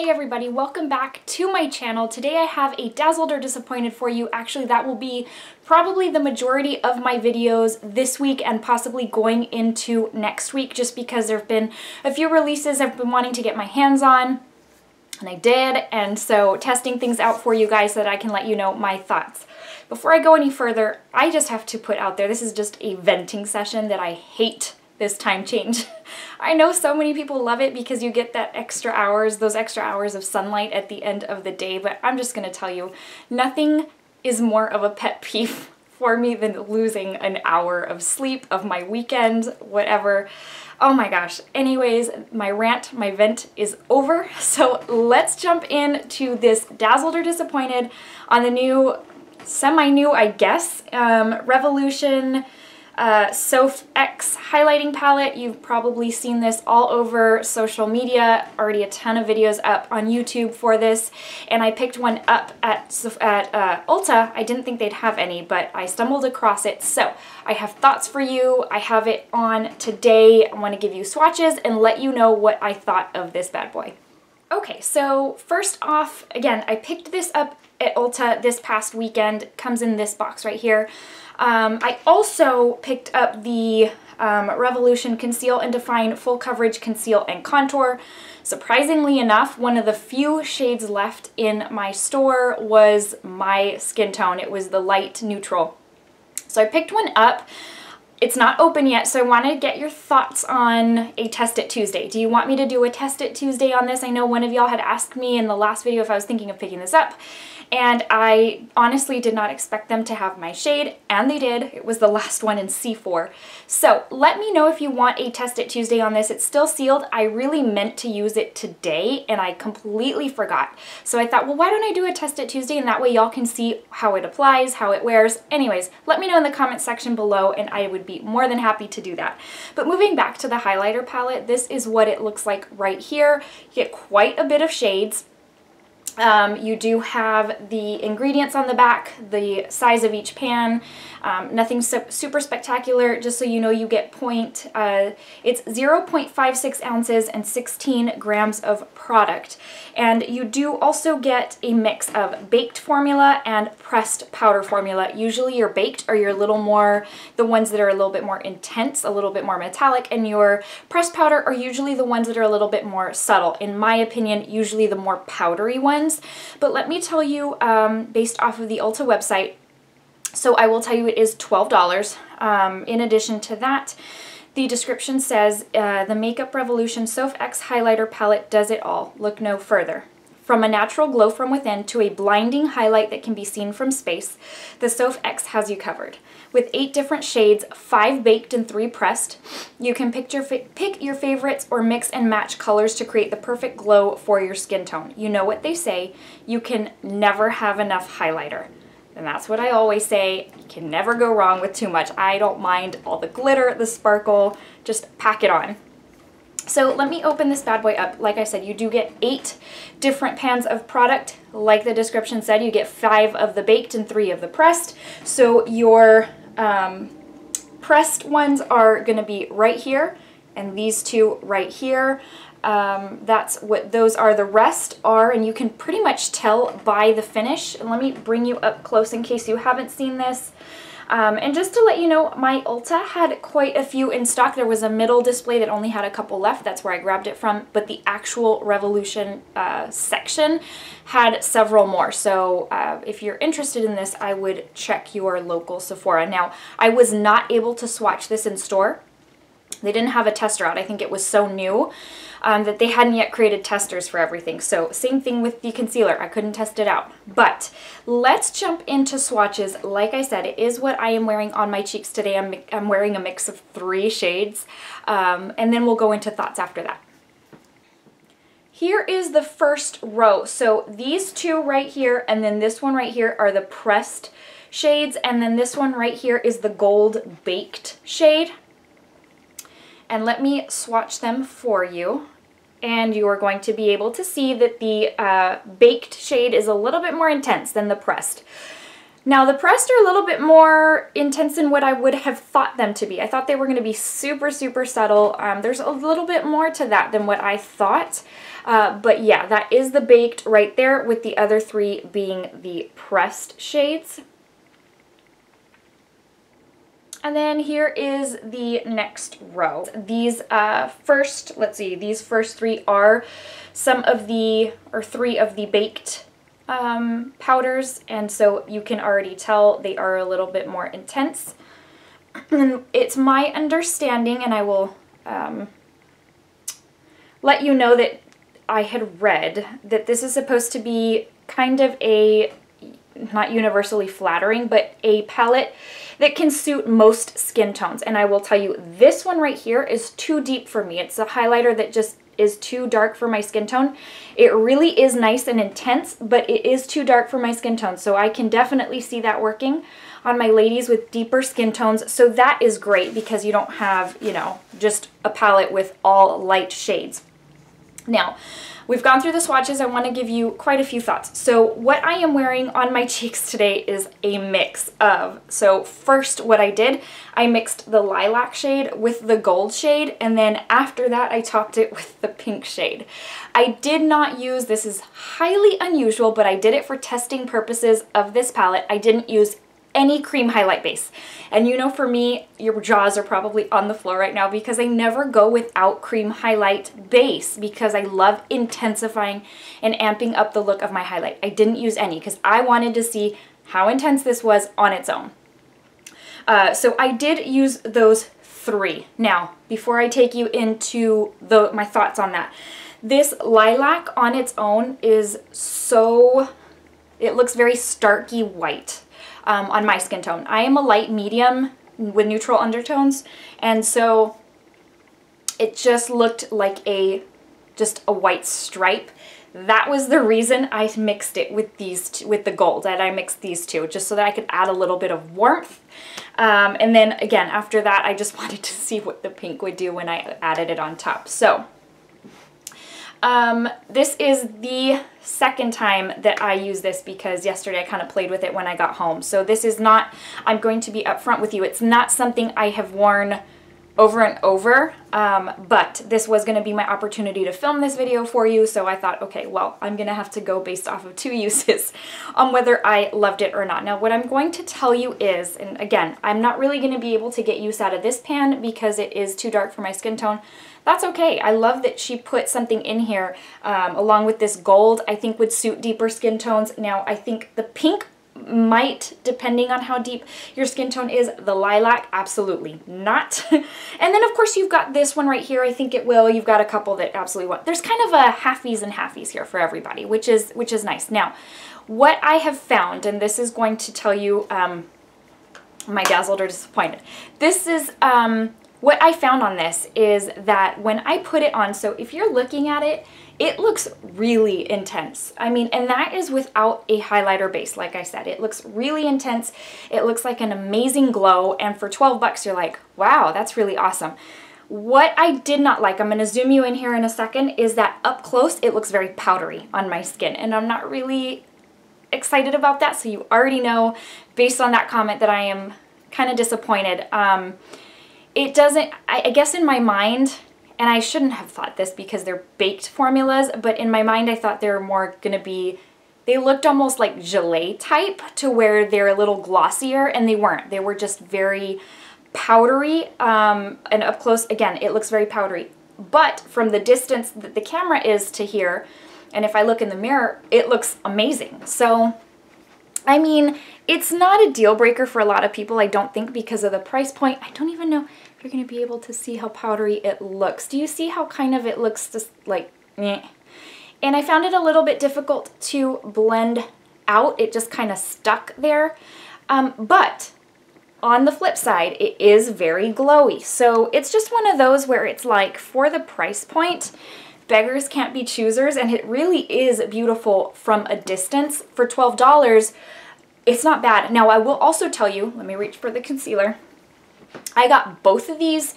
Hey everybody, welcome back to my channel. Today I have a Dazzled or Disappointed for you. Actually, that will be probably the majority of my videos this week and possibly going into next week, just because there have been a few releases I've been wanting to get my hands on, and I did, and so testing things out for you guys so that I can let you know my thoughts. Before I go any further, I just have to put out there, this is just a venting session that I hate this time change. I know so many people love it because you get that extra hours, those extra hours of sunlight at the end of the day, but I'm just gonna tell you, nothing is more of a pet peeve for me than losing an hour of sleep, of my weekend, whatever. Oh my gosh. Anyways, my rant, my vent is over, so let's jump into this Dazzled or Disappointed on the new, semi-new, I guess, Revolution Sophx Highlighting Palette. You've probably seen this all over social media, already a ton of videos up on YouTube for this, and I picked one up at Ulta. I didn't think they'd have any, but I stumbled across it, so I have thoughts for you. I have it on today. I want to give you swatches and let you know what I thought of this bad boy. Okay, so first off, again, I picked this up at Ulta this past weekend. It comes in this box right here. I also picked up the Revolution Conceal and Define Full Coverage Conceal and Contour. Surprisingly enough, one of the few shades left in my store was my skin tone. It was the light neutral. So I picked one up. It's not open yet, so I want to get your thoughts on a Test It Tuesday. Do you want me to do a Test It Tuesday on this? I know one of y'all had asked me in the last video if I was thinking of picking this up, and I honestly did not expect them to have my shade, and they did. It was the last one in C4. So let me know if you want a Test It Tuesday on this. It's still sealed. I really meant to use it today, and I completely forgot. So I thought, well, why don't I do a Test It Tuesday, and that way y'all can see how it applies, how it wears. Anyways, let me know in the comment section below, and I would be more than happy to do that. But moving back to the highlighter palette, this is what it looks like right here. You get quite a bit of shades. You do have the ingredients on the back, the size of each pan, nothing super spectacular, just so you know you get it's 0.56 ounces and 16 grams of product. And you do also get a mix of baked formula and pressed powder formula. Usually your baked are your little more, the ones that are a little bit more intense, a little bit more metallic, and your pressed powder are usually the ones that are a little bit more subtle. In my opinion, usually the more powdery ones. But let me tell you, based off of the Ulta website, so I will tell you it is $12. In addition to that, the description says, the Makeup Revolution Sophx Highlighter Palette does it all. Look no further. From a natural glow from within to a blinding highlight that can be seen from space, the Sophx has you covered. With 8 different shades, 5 baked and 3 pressed, you can pick your favorites or mix and match colors to create the perfect glow for your skin tone. You know what they say, you can never have enough highlighter. And that's what I always say, you can never go wrong with too much. I don't mind all the glitter, the sparkle, just pack it on. So let me open this bad boy up. Like I said, you do get 8 different pans of product. Like the description said, you get 5 of the baked and 3 of the pressed. So your pressed ones are going to be right here, and these 2 right here. That's what those are. The rest are, and you can pretty much tell by the finish. And let me bring you up close in case you haven't seen this. And just to let you know, my Ulta had quite a few in stock. There was a middle display that only had a couple left. That's where I grabbed it from. But the actual Revolution section had several more. So if you're interested in this, I would check your local Sephora. Now, I was not able to swatch this in store. They didn't have a tester out. I think it was so new that they hadn't yet created testers for everything. So same thing with the concealer. I couldn't test it out. But let's jump into swatches. Like I said, it is what I am wearing on my cheeks today. I'm wearing a mix of 3 shades. And then we'll go into thoughts after that. Here is the first row. So these 2 right here and then this one right here are the pressed shades. And then this one right here is the gold baked shade. And let me swatch them for you. And you are going to be able to see that the baked shade is a little bit more intense than the pressed. Now the pressed are a little bit more intense than what I would have thought them to be. I thought they were going to be super, super subtle. There's a little bit more to that than what I thought. But yeah, that is the baked right there, with the other three being the pressed shades. And then here is the next row. These first, let's see, these first three are some of the, or three of the baked powders, and so you can already tell they are a little bit more intense. And it's my understanding, and I will let you know that I had read that this is supposed to be kind of a, not universally flattering, but a palette that can suit most skin tones. And I will tell you, this one right here is too deep for me. It's a highlighter that just is too dark for my skin tone. It really is nice and intense, but it is too dark for my skin tone. So I can definitely see that working on my ladies with deeper skin tones. So that is great because you don't have, you know, just a palette with all light shades. Now, we've gone through the swatches. I want to give you quite a few thoughts. So what I am wearing on my cheeks today is a mix of, so first what I did, I mixed the lilac shade with the gold shade, and then after that I topped it with the pink shade. I did not use, this is highly unusual, but I did it for testing purposes of this palette. I didn't use any cream highlight base. And you know, for me, your jaws are probably on the floor right now because I never go without cream highlight base because I love intensifying and amping up the look of my highlight. I didn't use any because I wanted to see how intense this was on its own. So I did use those three. Now, before I take you into my thoughts on that, this lilac on its own is so, it looks very starky white. On my skin tone. I am a light medium with neutral undertones, and so it just looked like just a white stripe. That was the reason I mixed it with these with the gold, and I mixed these two just so that I could add a little bit of warmth. And then again, after that, I just wanted to see what the pink would do when I added it on top. So this is the second time that I use this because yesterday I kind of played with it when I got home. So this is not, I'm going to be upfront with you, it's not something I have worn over and over, but this was going to be my opportunity to film this video for you, so I thought, okay, well, I'm going to have to go based off of 2 uses on whether I loved it or not. Now, what I'm going to tell you is, and again, I'm not really going to be able to get use out of this pan because it is too dark for my skin tone. That's okay. I love that she put something in here along with this gold I think would suit deeper skin tones. Now, I think the pink might, depending on how deep your skin tone is. The lilac, absolutely not. And then of course you've got this one right here. I think it will. You've got a couple that absolutely won't. There's kind of a halfies and halfies here for everybody, which is nice. Now, what I have found, and this is going to tell you my dazzled or disappointed. This is what I found on this is that when I put it on, so if you're looking at it, it looks really intense. I mean, and that is without a highlighter base, like I said. It looks really intense. It looks like an amazing glow, and for 12 bucks, you're like, wow, that's really awesome. What I did not like, I'm going to zoom you in here in a second, is that up close, it looks very powdery on my skin, and I'm not really excited about that, so you already know, based on that comment, that I am kind of disappointed. It doesn't, I guess in my mind, and I shouldn't have thought this because they're baked formulas, but in my mind I thought they were more going to be, they looked almost like gelée type to where they're a little glossier, and they weren't. They were just very powdery, and up close, again, it looks very powdery. But from the distance that the camera is to here, and if I look in the mirror, it looks amazing. So, I mean, it's not a deal breaker for a lot of people, I don't think, because of the price point. I don't even know if you're going to be able to see how powdery it looks. Do you see how kind of it looks just like, meh? And I found it a little bit difficult to blend out. It just kind of stuck there. But on the flip side, it is very glowy. So it's just one of those where it's like, for the price point, beggars can't be choosers, and it really is beautiful from a distance. For $12, it's not bad. Now, I will also tell you, let me reach for the concealer. I got both of these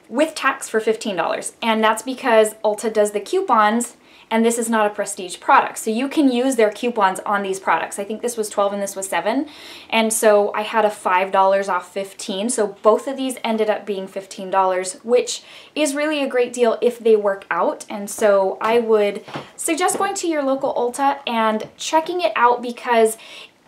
with tax for $15, and that's because Ulta does the coupons, and this is not a prestige product. So you can use their coupons on these products. I think this was 12 and this was 7. And so I had a $5 off 15. So both of these ended up being $15, which is really a great deal if they work out. And so I would suggest going to your local Ulta and checking it out, because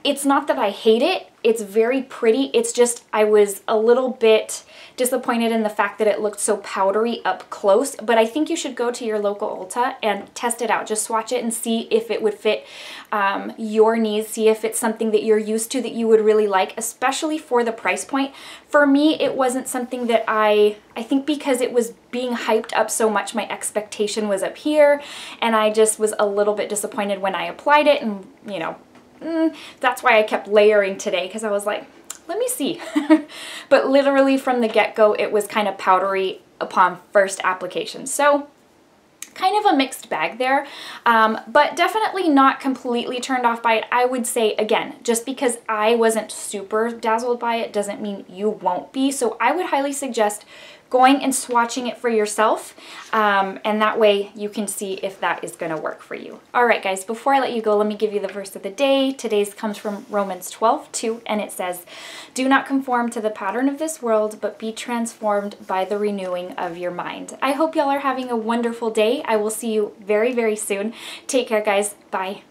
it's not that I hate it. It's very pretty. It's just I was a little bit disappointed in the fact that it looked so powdery up close, but I think you should go to your local Ulta and test it out. Just swatch it and see if it would fit your needs, see if it's something that you're used to that you would really like, especially for the price point. For me, it wasn't something that I think because it was being hyped up so much, my expectation was up here, and I just was a little bit disappointed when I applied it, and you know, that's why I kept layering today, because I was like, let me see. But literally from the get-go, it was kind of powdery upon first application. So kind of a mixed bag there, but definitely not completely turned off by it. I would say, again, just because I wasn't super dazzled by it doesn't mean you won't be. So I would highly suggest going and swatching it for yourself, and that way you can see if that is going to work for you. All right, guys, before I let you go, let me give you the verse of the day. Today's comes from Romans 12:2, and it says, "Do not conform to the pattern of this world, but be transformed by the renewing of your mind." I hope y'all are having a wonderful day. I will see you very, very soon. Take care, guys. Bye.